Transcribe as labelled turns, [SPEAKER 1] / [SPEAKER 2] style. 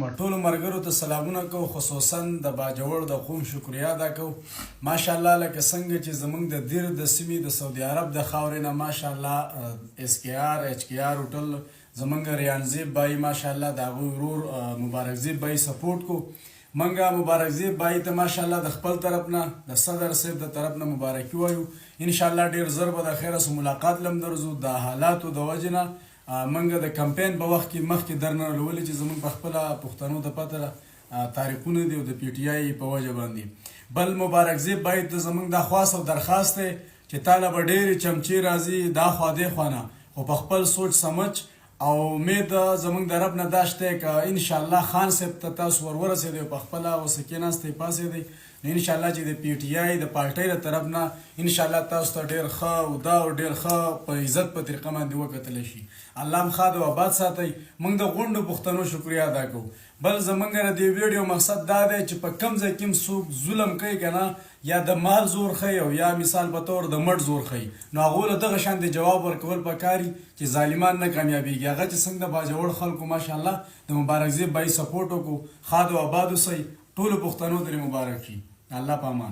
[SPEAKER 1] کوم ټولو ملګرو ته سلامونه کوو، خصوصا د باجوړ د قوم شکریا ادا کوو. ماشاءالله لکه څنګه چې زموږ د دیر د سیمې د سعودي عرب د خاورې نه ماشاءالله SKR HKR هوټل زموږ ریانزیب بای ماشاءالله د هغوی ورور مبارکزیب بای سپورټ کو. منګه مبارکزیب بای ته ماشاءالله د خپل طرف نه د صدر صاحب د طرف نه مبارکي وایو. انشاءالله ډیر زر به د خیره سره ملاقات لم درځو. د حالاتو د وجې نه منګه د کمپین په وخت کې مخکې درنه لولې چې زموږ په خپله پښتنو د پته تاریخونه دي او د PTI په وجه باندې. بل مبارکزیب بای ته زموږ دا خواست او درخواست دی چې تاله به ډېرې چمچې راځي دا خوا دې خوا نه، خو په خپل سوچ سمج او امید زموږ د رب نه دا شته که انشاءالله خان صاحب ته تاسو ورورسېدئ او په خپله اوسه کېناستئ پاڅېدئ نو انشاءالله چې د PTI د پارټۍ له طرف نه انشاءالله تاسو ته ډېر ښه او دا او ډېر ښه په عزت په طریقه باندې وکتلی شي. الله هم ښاد او آباد ساتئ. موږ د غونډو پښتنو شکریا ادا کوو. بل زموږ د دې ویډیو مقصد دا دی چې په کوم ځای کې هم څوک ظلم کوي که نه، یا د مال زور ښیي او یا مثال په طور د مټ زور ښیي، نو هغو له دغه شان د جواب ورکول پکار دي چې ظالمان نه کامیابېږي. هغه چې څنګه د باجوړ خلکو ماشاءالله د مبارکزیب بای سپورټ وکړو، ښاد او آباد اوسئ. ټولو پښتنو ته مبارک شي. الله په امان.